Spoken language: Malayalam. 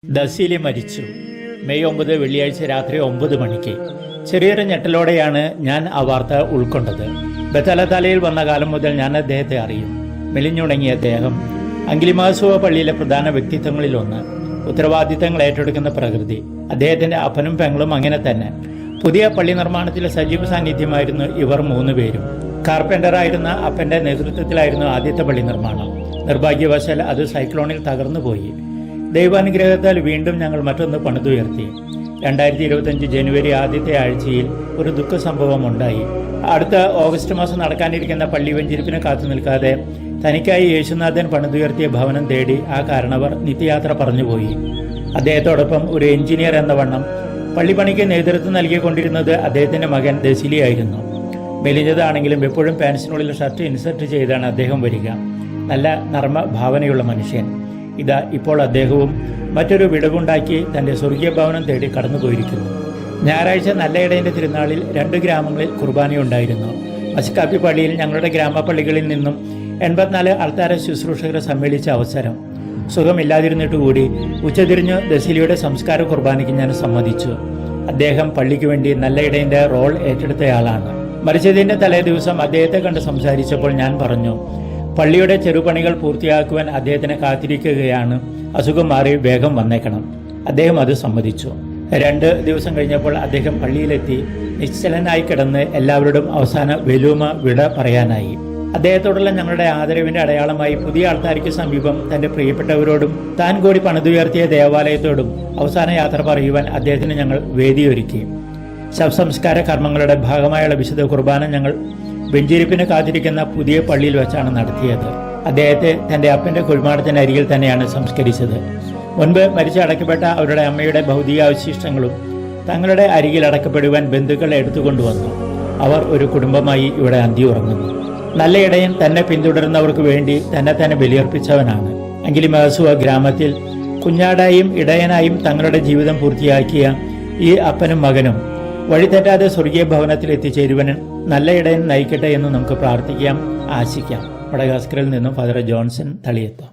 ദസീലി മരിച്ചു. മെയ് 9 വെള്ളിയാഴ്ച രാത്രി 9 മണിക്ക്. ചെറിയൊരു ഞെട്ടലോടെയാണ് ഞാൻ ആ വാർത്ത ഉൾക്കൊണ്ടത്. ബത്തലതലയിൽ വന്ന കാലം മുതൽ ഞാൻ അദ്ദേഹത്തെ അറിയും. മെലിഞ്ഞുണങ്ങിയ അദ്ദേഹം, അങ്കിലിമാസുവ പള്ളിയിലെ പ്രധാന വ്യക്തിത്വങ്ങളിലൊന്ന്, ഉത്തരവാദിത്തങ്ങൾ ഏറ്റെടുക്കുന്ന പ്രകൃതി. അദ്ദേഹത്തിന്റെ അപ്പനും പെങ്ങളും അങ്ങനെ തന്നെ. പുതിയ പള്ളി നിർമ്മാണത്തിലെ സജീവ സാന്നിധ്യമായിരുന്നു ഇവർ 3 പേരും. കാർപ്പൻ്ററായിരുന്ന അപ്പന്റെ നേതൃത്വത്തിലായിരുന്നു ആദ്യത്തെ പള്ളി നിർമ്മാണം. നിർഭാഗ്യവശാൽ അത് സൈക്ലോണിൽ തകർന്നുപോയി. ദൈവാനുഗ്രഹത്താൽ വീണ്ടും ഞങ്ങൾ മറ്റൊന്ന് പണിതുയർത്തി. 2025 ജനുവരി ആദ്യത്തെ ആഴ്ചയിൽ ഒരു ദുഃഖ സംഭവം ഉണ്ടായി. അടുത്ത ഓഗസ്റ്റ് മാസം നടക്കാനിരിക്കുന്ന പള്ളി വെഞ്ചിരിപ്പിനെ കാത്തു നിൽക്കാതെ തനിക്കായി യേശുനാഥൻ പണിതുയർത്തിയ ഭവനം തേടി ആ കാരണവർ നിത്യയാത്ര പറഞ്ഞുപോയി. അദ്ദേഹത്തോടൊപ്പം ഒരു എഞ്ചിനീയർ എന്ന വണ്ണം പള്ളിപ്പണിക്ക് നേതൃത്വം നൽകിക്കൊണ്ടിരുന്നത് അദ്ദേഹത്തിന്റെ മകൻ ദസീലി ആയിരുന്നു. മെലിഞ്ഞതാണെങ്കിലും എപ്പോഴും പാൻസിനുള്ളിൽ ഷർട്ട് ഇൻസർട്ട് ചെയ്താണ് അദ്ദേഹം വരിക. നല്ല നർമ്മ ഭാവനയുള്ള മനുഷ്യൻ. ഇതാ ഇപ്പോൾ അദ്ദേഹവും മറ്റൊരു വിടവുണ്ടാക്കി തന്റെ സ്വർഗീയ ഭവനം തേടി കടന്നുപോയിരിക്കുന്നു. ഞായറാഴ്ച നല്ലയിടയന്റെ തിരുനാളിൽ 2 ഗ്രാമങ്ങളിൽ കുർബാനയുണ്ടായിരുന്നു. മസ്കാപ്പി പള്ളിയിൽ ഞങ്ങളുടെ ഗ്രാമപള്ളികളിൽ നിന്നും 84 അൾത്താര ശുശ്രൂഷകരെ സമ്മേളിച്ച അവസരം. സുഖമില്ലാതിരുന്നിട്ടുകൂടി ഉച്ചതിരിഞ്ഞ് ദസീലിയുടെ സംസ്കാര കുർബാനയ്ക്ക് ഞാൻ സമ്മതിച്ചു. അദ്ദേഹം പള്ളിക്ക് വേണ്ടി നല്ലയിടയന്റെ റോൾ ഏറ്റെടുത്തയാളാണ്. മരിച്ചതിന്റെ തലേ ദിവസം അദ്ദേഹത്തെ കണ്ട് സംസാരിച്ചപ്പോൾ ഞാൻ പറഞ്ഞു, പള്ളിയുടെ ചെറുപണികൾ പൂർത്തിയാക്കുവാൻ അദ്ദേഹത്തിനെ കാത്തിരിക്കുകയാണ്. അസുഖം മാറി വേഗം വന്നേക്കണം. അദ്ദേഹം അത് സമ്മതിച്ചു. 2 ദിവസം കഴിഞ്ഞപ്പോൾ അദ്ദേഹം പള്ളിയിലെത്തി നിശ്ചലനായി കിടന്ന് എല്ലാവരോടും അവസാന വെലൂമ വിട പറയാനായി. അദ്ദേഹത്തോടുള്ള ഞങ്ങളുടെ ആദരവിന്റെ അടയാളമായി പുതിയ ആൾത്താരിക്ക് സമീപം തന്റെ പ്രിയപ്പെട്ടവരോടും താൻ കൂടി പണിതുയർത്തിയ ദേവാലയത്തോടും അവസാന യാത്ര പറയുവാൻ അദ്ദേഹത്തിന് ഞങ്ങൾ വേദിയൊരുക്കി. ശവസംസ്കാര കർമ്മങ്ങളുടെ ഭാഗമായുള്ള വിശുദ്ധ കുർബാന ഞങ്ങൾ വെഞ്ചിരിപ്പിന് കാത്തിരിക്കുന്ന പുതിയ പള്ളിയിൽ വെച്ചാണ് നടത്തിയത്. അദ്ദേഹത്തെ തന്റെ അപ്പന്റെ കുഴിമാടത്തിനരികിൽ തന്നെയാണ് സംസ്കരിച്ചത്. മുൻപ് മരിച്ചടക്കപ്പെട്ട അവരുടെ അമ്മയുടെ ഭൗതികാവശിഷ്ടങ്ങളും തങ്ങളുടെ അരികിൽ അടക്കപ്പെടുവാൻ ബന്ധുക്കൾ എടുത്തുകൊണ്ടുവന്നു. അവർ ഒരു കുടുംബമായി ഇവിടെ അന്തിയുറങ്ങുന്നു. നല്ല ഇടയൻ തന്നെ പിന്തുടരുന്നവർക്ക് വേണ്ടി തന്നെ ബലിയർപ്പിച്ചവനാണ്. അങ്കിലിമാസുവ ഗ്രാമത്തിൽ കുഞ്ഞാടായും ഇടയനായും തങ്ങളുടെ ജീവിതം പൂർത്തിയാക്കിയ ഈ അപ്പനും മകനും വഴിതെറ്റാതെ സ്വർഗീയ ഭവനത്തിൽ എത്തിച്ചേരുവാൻ നല്ല ഇടയൻ നയിക്കട്ടെ എന്ന് നമുക്ക് പ്രാർത്ഥിക്കാം, ആശിക്കാം. മഡഗാസ്കറിൽ നിന്നും ഫാദർ ജോൺസൺ തളിയത്ത്.